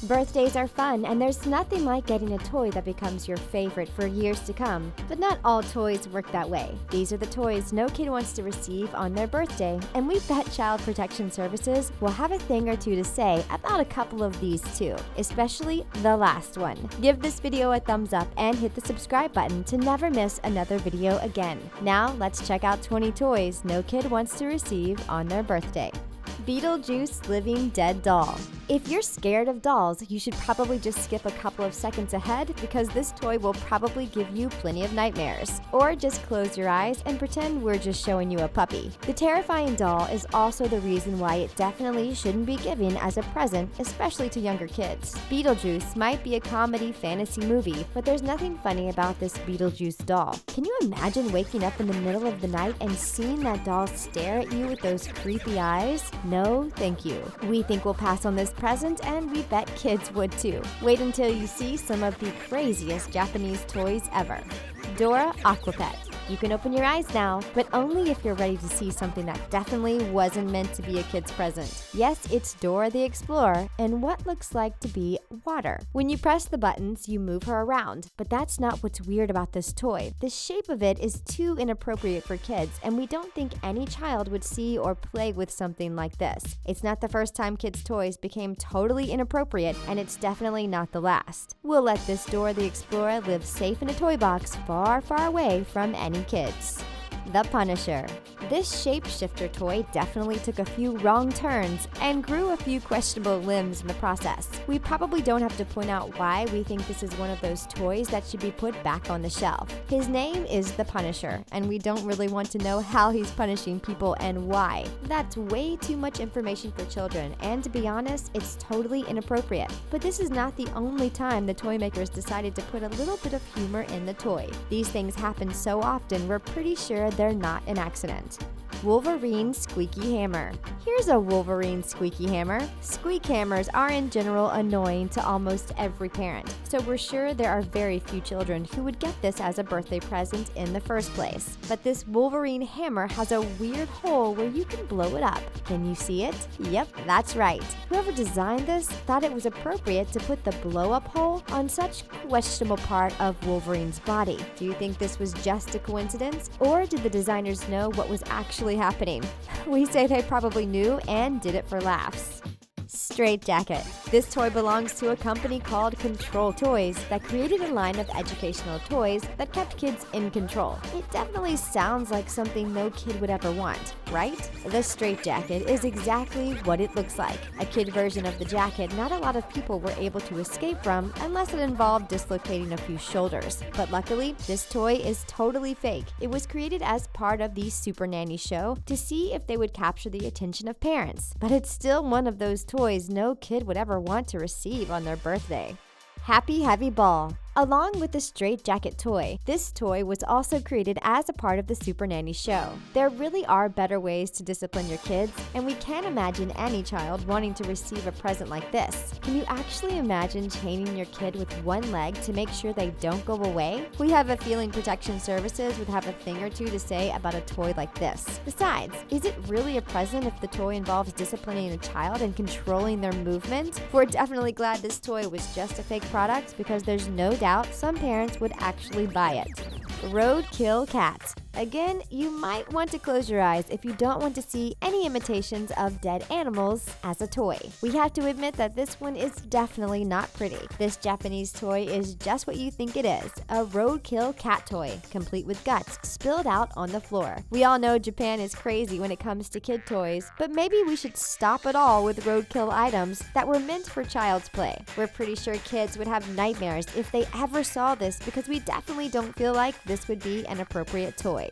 Birthdays are fun, and there's nothing like getting a toy that becomes your favorite for years to come. But not all toys work that way. These are the toys no kid wants to receive on their birthday, and we bet Child Protection Services will have a thing or two to say about a couple of these too, especially the last one. Give this video a thumbs up and hit the subscribe button to never miss another video again. Now let's check out 20 toys no kid wants to receive on their birthday. Beetlejuice Living Dead Doll. If you're scared of dolls, you should probably just skip a couple of seconds ahead because this toy will probably give you plenty of nightmares. Or just close your eyes and pretend we're just showing you a puppy. The terrifying doll is also the reason why it definitely shouldn't be given as a present, especially to younger kids. Beetlejuice might be a comedy fantasy movie, but there's nothing funny about this Beetlejuice doll. Can you imagine waking up in the middle of the night and seeing that doll stare at you with those creepy eyes? No, thank you. We think we'll pass on this present, and we bet kids would too. Wait until you see some of the craziest Japanese toys ever. DORA AQUAPET. You can open your eyes now, but only if you're ready to see something that definitely wasn't meant to be a kid's present. Yes, it's Dora the Explorer and what looks like to be water. When you press the buttons, you move her around, but that's not what's weird about this toy. The shape of it is too inappropriate for kids, and we don't think any child would see or play with something like this. It's not the first time kids' toys became totally inappropriate, and it's definitely not the last. We'll let this Dora the Explorer live safe in a toy box far, far away from any kids. The Punisher. This shapeshifter toy definitely took a few wrong turns and grew a few questionable limbs in the process. We probably don't have to point out why we think this is one of those toys that should be put back on the shelf. His name is the Punisher, and we don't really want to know how he's punishing people and why. That's way too much information for children, and to be honest, it's totally inappropriate. But this is not the only time the toy makers decided to put a little bit of humor in the toy. These things happen so often, we're pretty sure they're not an accident. Wolverine Squeaky Hammer. Here's a Wolverine Squeaky Hammer. Squeak hammers are in general annoying to almost every parent, so we're sure there are very few children who would get this as a birthday present in the first place. But this Wolverine hammer has a weird hole where you can blow it up. Can you see it? Yep, that's right. Whoever designed this thought it was appropriate to put the blow-up hole on such questionable part of Wolverine's body. Do you think this was just a coincidence, or did the designers know what was actually happening? We say they probably knew and did it for laughs. Straight Jacket. This toy belongs to a company called Control Toys that created a line of educational toys that kept kids in control. It definitely sounds like something no kid would ever want, right? The Straight Jacket is exactly what it looks like. A kid version of the jacket not a lot of people were able to escape from unless it involved dislocating a few shoulders. But luckily, this toy is totally fake. It was created as part of the Super Nanny show to see if they would capture the attention of parents. But it's still one of those toys no kid would ever want to receive on their birthday. Happy Heavy Ball. Along with the Straight Jacket toy, this toy was also created as a part of the Super Nanny show. There really are better ways to discipline your kids, and we can't imagine any child wanting to receive a present like this. Can you actually imagine chaining your kid with one leg to make sure they don't go away? We have a feeling Protection Services would have a thing or two to say about a toy like this. Besides, is it really a present if the toy involves disciplining a child and controlling their movement? We're definitely glad this toy was just a fake product because there's no doubt some parents would actually buy it. Roadkill Cat. Again, you might want to close your eyes if you don't want to see any imitations of dead animals as a toy. We have to admit that this one is definitely not pretty. This Japanese toy is just what you think it is, a roadkill cat toy, complete with guts spilled out on the floor. We all know Japan is crazy when it comes to kid toys, but maybe we should stop it all with roadkill items that were meant for child's play. We're pretty sure kids would have nightmares if they ever saw this because we definitely don't feel like this would be an appropriate toy.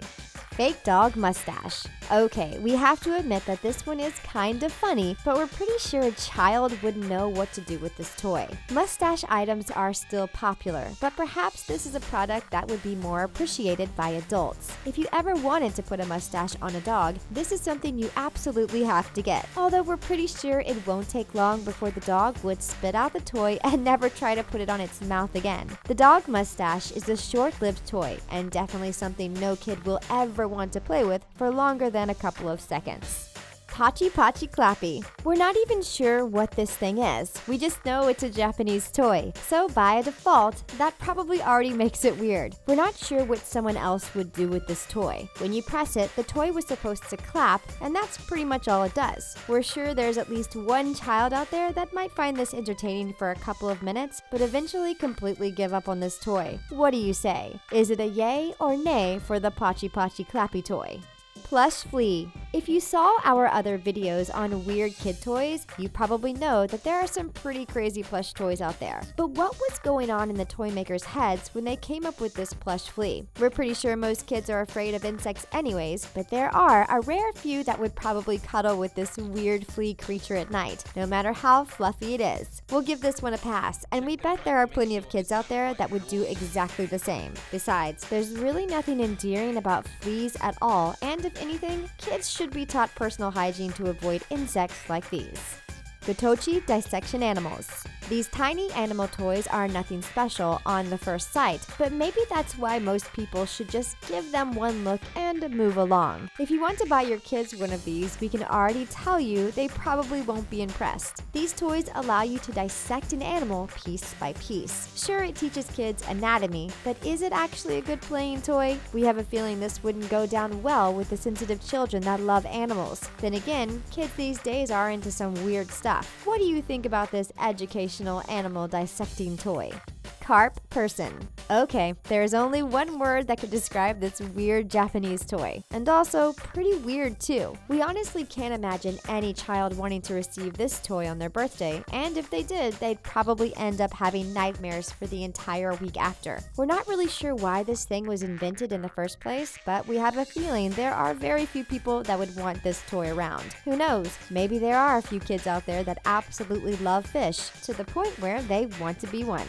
Fake dog mustache. Okay, we have to admit that this one is kind of funny, but we're pretty sure a child wouldn't know what to do with this toy. Mustache items are still popular, but perhaps this is a product that would be more appreciated by adults. If you ever wanted to put a mustache on a dog, this is something you absolutely have to get. Although we're pretty sure it won't take long before the dog would spit out the toy and never try to put it on its mouth again. The dog mustache is a short-lived toy and definitely something no kid will ever want to play with for longer than a couple of seconds. Pachi Pachi Clappy. We're not even sure what this thing is. We just know it's a Japanese toy. So by default, that probably already makes it weird. We're not sure what someone else would do with this toy. When you press it, the toy was supposed to clap, and that's pretty much all it does. We're sure there's at least one child out there that might find this entertaining for a couple of minutes, but eventually completely give up on this toy. What do you say? Is it a yay or nay for the Pachi Pachi Clappy toy? Plush FLEA. If you saw our other videos on weird kid toys, you probably know that there are some pretty crazy plush toys out there. But what was going on in the toy makers' heads when they came up with this plush FLEA? We're pretty sure most kids are afraid of insects anyways, but there are a rare few that would probably cuddle with this weird flea creature at night, no matter how fluffy it is. We'll give this one a pass, and we bet there are plenty of kids out there that would do exactly the same. Besides, there's really nothing endearing about fleas at all, and if anything, kids should be taught personal hygiene to avoid insects like these. GOTOGHI dissection animals. These tiny animal toys are nothing special on the first sight, but maybe that's why most people should just give them one look and move along. If you want to buy your kids one of these, we can already tell you they probably won't be impressed. These toys allow you to dissect an animal piece by piece. Sure, it teaches kids anatomy, but is it actually a good playing toy? We have a feeling this wouldn't go down well with the sensitive children that love animals. Then again, kids these days are into some weird stuff. What do you think about this educational animal dissecting toy? CARP person. Okay, there's only one word that could describe this weird Japanese toy. And also, pretty weird too. We honestly can't imagine any child wanting to receive this toy on their birthday, and if they did, they'd probably end up having nightmares for the entire week after. We're not really sure why this thing was invented in the first place, but we have a feeling there are very few people that would want this toy around. Who knows? Maybe there are a few kids out there that absolutely love fish, to the point where they want to be one.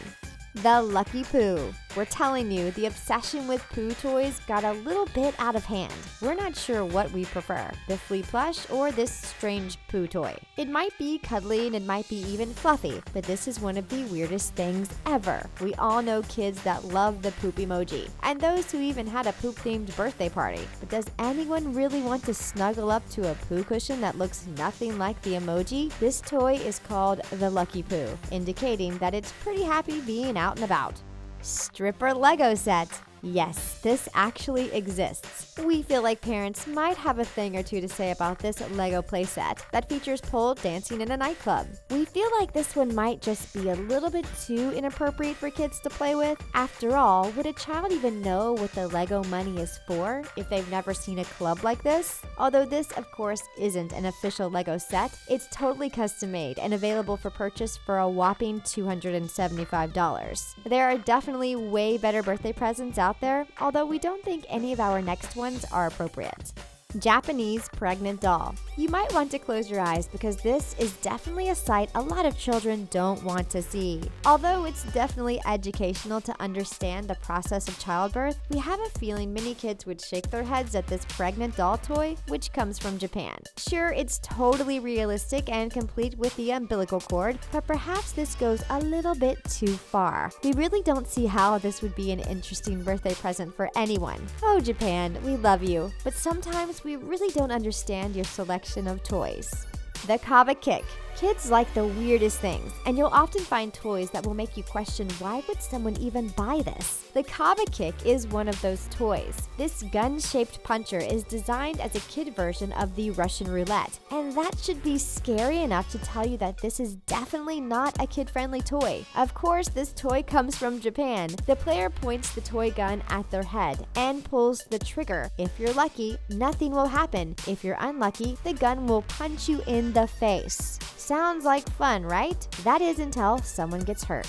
The Lucky Poo. We're telling you, the obsession with poo toys got a little bit out of hand. We're not sure what we prefer, the FLEA plush or this strange poo toy. It might be cuddly and it might be even fluffy, but this is one of the weirdest things ever. We all know kids that love the poop emoji, and those who even had a poop-themed birthday party. But does anyone really want to snuggle up to a poo cushion that looks nothing like the emoji? This toy is called the Lucky Poo, indicating that it's pretty happy being out and about. Stripper Lego set. Yes, this actually exists. We feel like parents might have a thing or two to say about this Lego playset that features pole dancing in a nightclub. We feel like this one might just be a little bit too inappropriate for kids to play with. After all, would a child even know what the Lego money is for if they've never seen a club like this? Although this, of course, isn't an official Lego set, it's totally custom made and available for purchase for a whopping $275. There are definitely way better birthday presents out there, although we don't think any of our next ones are appropriate. Japanese pregnant doll. You might want to close your eyes because this is definitely a sight a lot of children don't want to see. Although it's definitely educational to understand the process of childbirth, we have a feeling many kids would shake their heads at this pregnant doll toy, which comes from Japan. Sure, it's totally realistic and complete with the umbilical cord, but perhaps this goes a little bit too far. We really don't see how this would be an interesting birthday present for anyone. Oh, Japan, we love you, but sometimes we really don't understand your selection of toys. The KABA kick. Kids like the weirdest things, and you'll often find toys that will make you question why would someone even buy this? The KABA kick is one of those toys. This gun-shaped puncher is designed as a kid version of the Russian roulette, and that should be scary enough to tell you that this is definitely not a kid-friendly toy. Of course, this toy comes from Japan. The player points the toy gun at their head and pulls the trigger. If you're lucky, nothing will happen. If you're unlucky, the gun will punch you in the face. Sounds like fun, right? That is until someone gets hurt.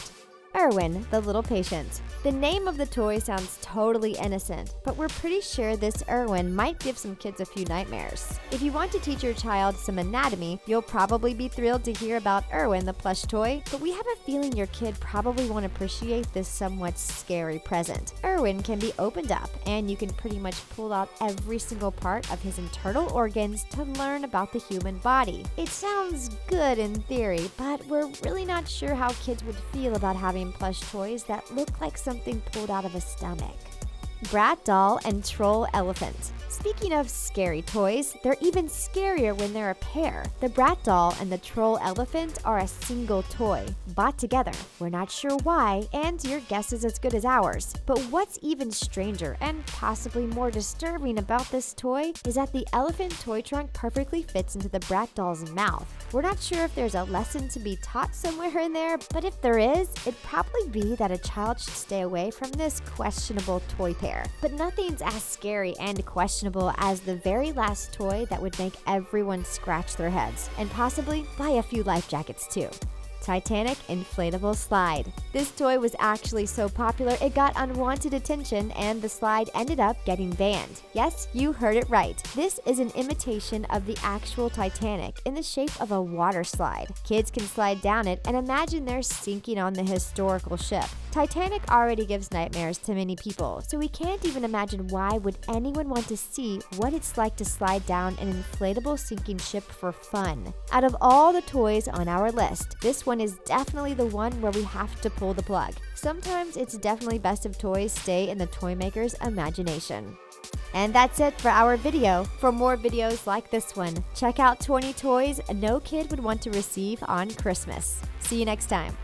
ERWIN, the little patient. The name of the toy sounds totally innocent, but we're pretty sure this ERWIN might give some kids a few nightmares. If you want to teach your child some anatomy, you'll probably be thrilled to hear about ERWIN, the plush toy, but we have a feeling your kid probably won't appreciate this somewhat scary present. ERWIN can be opened up, and you can pretty much pull out every single part of his internal organs to learn about the human body. It sounds good in theory, but we're really not sure how kids would feel about having plush toys that look like something pulled out of a stomach. Brat Doll and Troll Elephant. Speaking of scary toys, they're even scarier when they're a pair. The Brat Doll and the Troll Elephant are a single toy, bought together. We're not sure why, and your guess is as good as ours. But what's even stranger and possibly more disturbing about this toy is that the elephant toy trunk perfectly fits into the Brat Doll's mouth. We're not sure if there's a lesson to be taught somewhere in there, but if there is, it'd probably be that a child should stay away from this questionable toy pair. But nothing's as scary and questionable as the very last toy that would make everyone scratch their heads, and possibly buy a few life jackets too. Titanic inflatable slide. This toy was actually so popular it got unwanted attention and the slide ended up getting banned. Yes, you heard it right. This is an imitation of the actual Titanic in the shape of a water slide. Kids can slide down it and imagine they're sinking on the historical ship. Titanic already gives nightmares to many people, so we can't even imagine why would anyone want to see what it's like to slide down an inflatable sinking ship for fun. Out of all the toys on our list, this one is definitely the one where we have to pull the plug. Sometimes it's definitely best if toys stay in the toy maker's imagination. And that's it for our video. For more videos like this one, check out 20 toys no kid would want to receive on Christmas. See you next time.